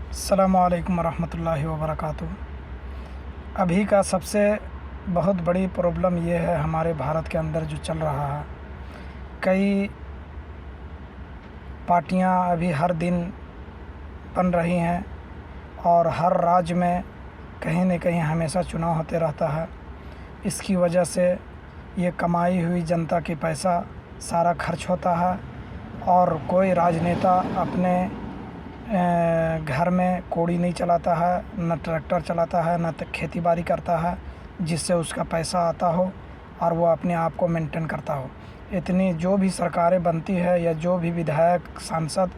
अस्सलामुअलैकुम वरहमतुल्लाहि वबरकातुहू। अभी का सबसे बहुत बड़ी प्रॉब्लम ये है हमारे भारत के अंदर जो चल रहा है। कई पार्टियां अभी हर दिन बन रही हैं और हर राज्य में कहीं न कहीं हमेशा चुनाव होते रहता है। इसकी वजह से ये कमाई हुई जनता की पैसा सारा खर्च होता है और कोई राजनेता अपने घर में कोड़ी नहीं चलाता है, न ट्रैक्टर चलाता है, न खेती बाड़ी करता है जिससे उसका पैसा आता हो और वो अपने आप को मेंटेन करता हो। इतनी जो भी सरकारें बनती है या जो भी विधायक, सांसद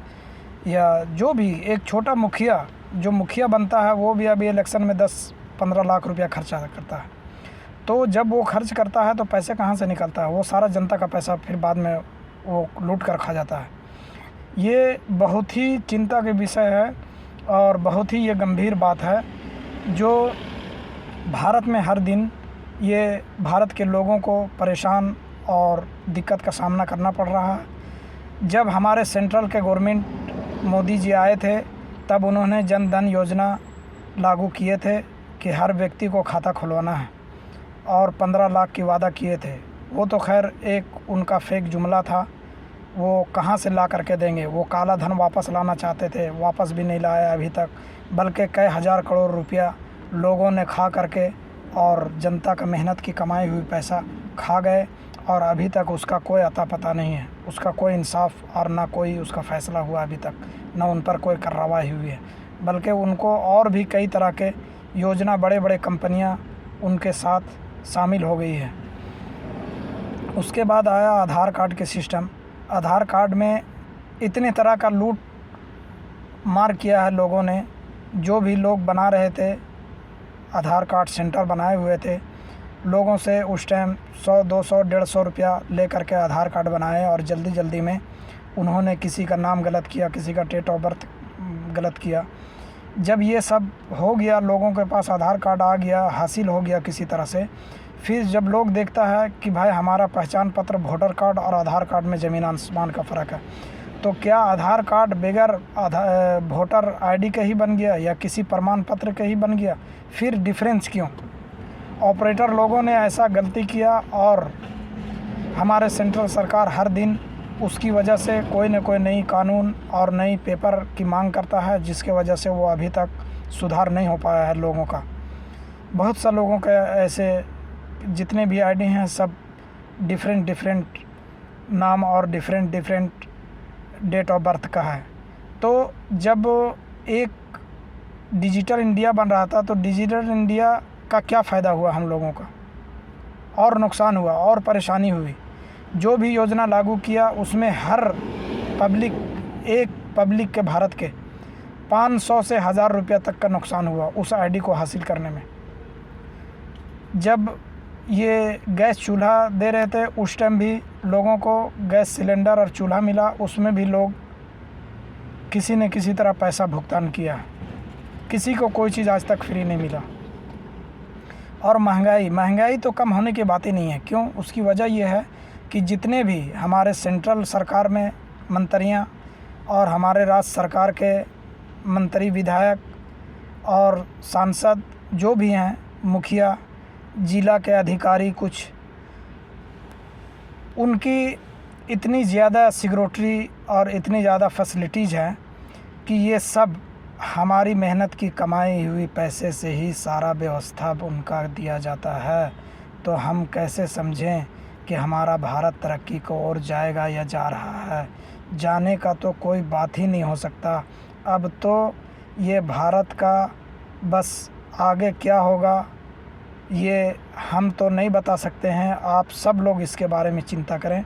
या जो भी एक छोटा मुखिया बनता है, वो भी अभी इलेक्शन में 10-15 लाख रुपया खर्चा करता है। तो जब वो खर्च करता है तो पैसे कहाँ से निकलता है? वो सारा जनता का पैसा फिर बाद में वो लूट कर खा जाता है। ये बहुत ही चिंता के विषय है और बहुत ही ये गंभीर बात है जो भारत में हर दिन ये भारत के लोगों को परेशान और दिक्कत का सामना करना पड़ रहा है। जब हमारे सेंट्रल के गवर्नमेंट मोदी जी आए थे तब उन्होंने जन धन योजना लागू किए थे कि हर व्यक्ति को खाता खुलवाना है और 15 लाख की वादा किए थे। वो तो खैर एक उनका फेक जुमला था, वो कहाँ से ला करके देंगे? वो काला धन वापस लाना चाहते थे, वापस भी नहीं लाया अभी तक, बल्कि कई हज़ार करोड़ रुपया लोगों ने खा करके और जनता का मेहनत की कमाई हुई पैसा खा गए और अभी तक उसका कोई अता पता नहीं है, उसका कोई इंसाफ और ना कोई उसका फ़ैसला हुआ अभी तक, ना उन पर कोई कार्रवाई हुई है। बल्कि उनको और भी कई तरह के योजना, बड़े बड़े कंपनियां उनके साथ शामिल हो गई है। उसके बाद आया आधार कार्ड के सिस्टम। आधार कार्ड में इतने तरह का लूट मार किया है लोगों ने। जो भी लोग बना रहे थे, आधार कार्ड सेंटर बनाए हुए थे, लोगों से उस टाइम 100, 200, 150 रुपया ले करके आधार कार्ड बनाए और जल्दी में उन्होंने किसी का नाम गलत किया, किसी का डेट ऑफ बर्थ गलत किया। जब ये सब हो गया, लोगों के पास आधार कार्ड आ गया, हासिल हो गया किसी तरह से, फिर जब लोग देखता है कि भाई हमारा पहचान पत्र वोटर कार्ड और आधार कार्ड में ज़मीन आसमान का फ़र्क है, तो क्या आधार कार्ड बगैर वोटर आईडी के ही बन गया या किसी प्रमाण पत्र के ही बन गया? फिर डिफरेंस क्यों? ऑपरेटर लोगों ने ऐसा गलती किया और हमारे सेंट्रल सरकार हर दिन उसकी वजह से कोई न कोई नई कानून और नई पेपर की मांग करता है, जिसके वजह से वो अभी तक सुधार नहीं हो पाया है लोगों का। बहुत सा लोगों के ऐसे जितने भी आईडी हैं सब डिफरेंट नाम और डिफरेंट डेट ऑफ बर्थ का है। तो जब एक डिजिटल इंडिया बन रहा था तो डिजिटल इंडिया का क्या फ़ायदा हुआ हम लोगों का? और नुकसान हुआ और परेशानी हुई। जो भी योजना लागू किया उसमें हर पब्लिक के भारत के 500 से 1000 रुपया तक का नुकसान हुआ उस आईडी को हासिल करने में। जब ये गैस चूल्हा दे रहे थे उस टाइम भी लोगों को गैस सिलेंडर और चूल्हा मिला, उसमें भी लोग किसी न किसी तरह पैसा भुगतान किया। किसी को कोई चीज़ आज तक फ्री नहीं मिला। और महंगाई तो कम होने की बात ही नहीं है। क्यों? उसकी वजह यह है कि जितने भी हमारे सेंट्रल सरकार में मंत्रियां और हमारे राज्य सरकार के मंत्री, विधायक और सांसद जो भी हैं, मुखिया, जिला के अधिकारी, कुछ उनकी इतनी ज़्यादा सिक्योरिटी और इतनी ज़्यादा फैसिलिटीज़ हैं कि ये सब हमारी मेहनत की कमाई हुई पैसे से ही सारा व्यवस्था उनका दिया जाता है। तो हम कैसे समझें कि हमारा भारत तरक्की को ओर जाएगा या जा रहा है? जाने का तो कोई बात ही नहीं हो सकता। अब तो ये भारत का बस आगे क्या होगा ये हम तो नहीं बता सकते हैं। आप सब लोग इसके बारे में चिंता करें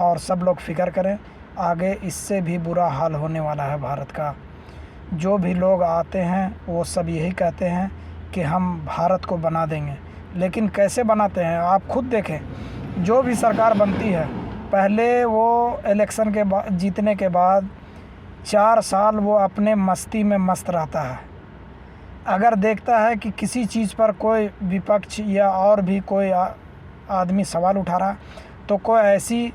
और सब लोग फ़िक्र करें। आगे इससे भी बुरा हाल होने वाला है भारत का। जो भी लोग आते हैं वो सब यही कहते हैं कि हम भारत को बना देंगे, लेकिन कैसे बनाते हैं आप खुद देखें। जो भी सरकार बनती है पहले वो इलेक्शन के बाद, जीतने के बाद 4 साल वो अपने मस्ती में मस्त रहता है। अगर देखता है कि किसी चीज़ पर कोई विपक्ष या और भी कोई आदमी सवाल उठा रहा तो कोई ऐसी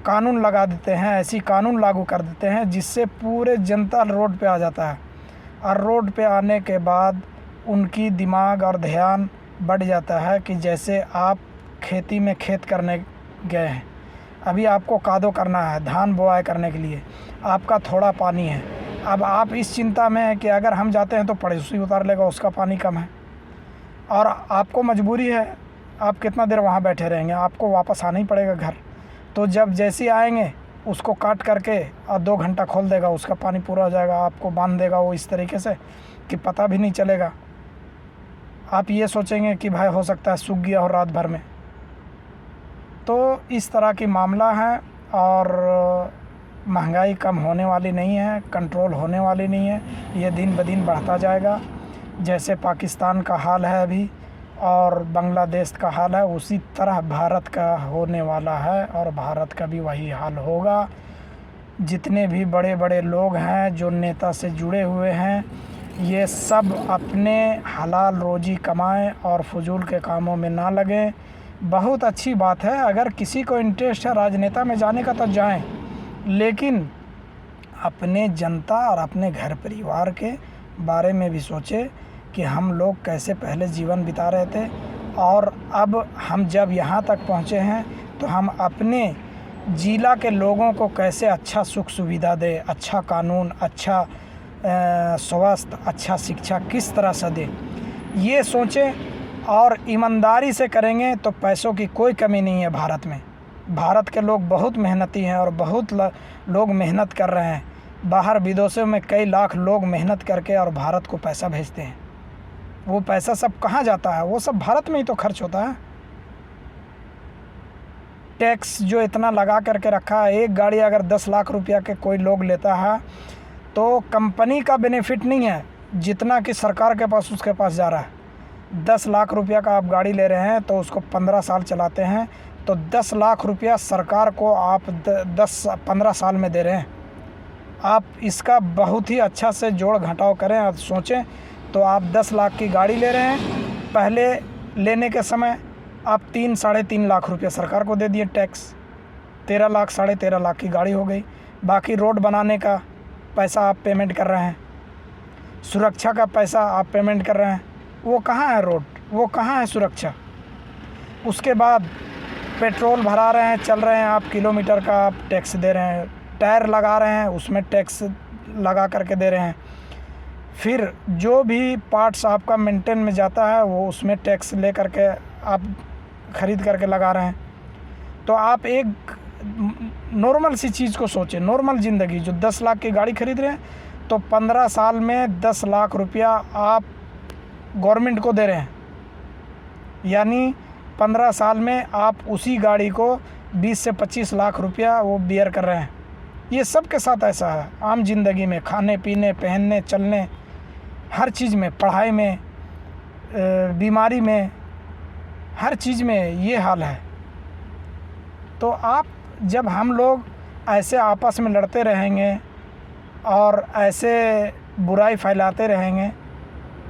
कानून लगा देते हैं, ऐसी कानून लागू कर देते हैं जिससे पूरे जनता रोड पे आ जाता है। और रोड पे आने के बाद उनकी दिमाग और ध्यान बढ़ जाता है कि जैसे आप खेती में खेत करने गए हैं, अभी आपको कादो करना है धान बोआई करने के लिए, आपका थोड़ा पानी है। अब आप इस चिंता में हैं कि अगर हम जाते हैं तो पड़ोसी उतार लेगा, उसका पानी कम है, और आपको मजबूरी है, आप कितना देर वहाँ बैठे रहेंगे, आपको वापस आना ही पड़ेगा घर। तो जब जैसे आएंगे उसको काट करके और 2 घंटा खोल देगा, उसका पानी पूरा हो जाएगा, आपको बांध देगा वो इस तरीके से कि पता भी नहीं चलेगा। आप ये सोचेंगे कि भाई हो सकता है सूख गया हो रात भर में। तो इस तरह की मामला है, और महंगाई कम होने वाली नहीं है, कंट्रोल होने वाली नहीं है, ये दिन ब दिन बढ़ता जाएगा। जैसे पाकिस्तान का हाल है अभी और बांग्लादेश का हाल है, उसी तरह भारत का होने वाला है, और भारत का भी वही हाल होगा। जितने भी बड़े बड़े लोग हैं जो नेता से जुड़े हुए हैं, ये सब अपने हलाल रोजी कमाएं और फजूल के कामों में ना लगें। बहुत अच्छी बात है, अगर किसी को इंटरेस्ट है राजनेता में जाने का तो जाएं, लेकिन अपने जनता और अपने घर परिवार के बारे में भी सोचें कि हम लोग कैसे पहले जीवन बिता रहे थे, और अब हम जब यहाँ तक पहुँचे हैं तो हम अपने ज़िला के लोगों को कैसे अच्छा सुख सुविधा दें, अच्छा कानून, अच्छा स्वास्थ्य, अच्छा शिक्षा किस तरह से दें, ये सोचें। और ईमानदारी से करेंगे तो पैसों की कोई कमी नहीं है भारत में। भारत के लोग बहुत मेहनती हैं और बहुत लोग मेहनत कर रहे हैं। बाहर विदेशों में कई लाख लोग मेहनत करके और भारत को पैसा भेजते हैं। वो पैसा सब कहाँ जाता है? वो सब भारत में ही तो खर्च होता है। टैक्स जो इतना लगा करके रखा है, एक गाड़ी अगर 10 लाख रुपया के कोई लोग लेता है तो कंपनी का बेनिफिट नहीं है जितना कि सरकार के पास उसके पास जा रहा है। 10 लाख रुपया का आप गाड़ी ले रहे हैं तो उसको 15 साल चलाते हैं, तो 10 लाख रुपया सरकार को आप 10-15 साल में दे रहे हैं। आप इसका बहुत ही अच्छा से जोड़ घटाव करें और सोचें तो आप 10 लाख की गाड़ी ले रहे हैं, पहले लेने के समय आप 3-3.5 लाख रुपया सरकार को दे दिए टैक्स, 13 लाख 13.5 लाख की गाड़ी हो गई। बाकी रोड बनाने का पैसा आप पेमेंट कर रहे हैं, सुरक्षा का पैसा आप पेमेंट कर रहे हैं, वो कहाँ है रोड, वो कहाँ है सुरक्षा? उसके बाद पेट्रोल भरा रहे हैं, चल रहे हैं आप, किलोमीटर का आप टैक्स दे रहे हैं, टायर लगा रहे हैं उसमें टैक्स लगा करके दे रहे हैं, फिर जो भी पार्ट्स आपका मेंटेन में जाता है वो उसमें टैक्स ले करके आप ख़रीद करके लगा रहे हैं। तो आप एक नॉर्मल सी चीज़ को सोचें, नॉर्मल ज़िंदगी, जो 10 लाख की गाड़ी खरीद रहे हैं तो 15 साल में 10 लाख रुपया आप गवर्नमेंट को दे रहे हैं, यानी 15 साल में आप उसी गाड़ी को 20 से 25 लाख रुपया वो बियर कर रहे हैं। ये सब के साथ ऐसा है, आम जिंदगी में, खाने पीने, पहनने, चलने, हर चीज़ में, पढ़ाई में, बीमारी में, हर चीज़ में ये हाल है। तो आप जब हम लोग ऐसे आपस में लड़ते रहेंगे और ऐसे बुराई फैलाते रहेंगे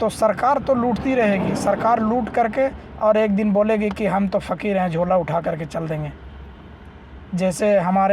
तो सरकार तो लूटती रहेगी। सरकार लूट करके और एक दिन बोलेगी कि हम तो फ़कीर हैं, झोला उठा करके चल देंगे। जैसे हमारे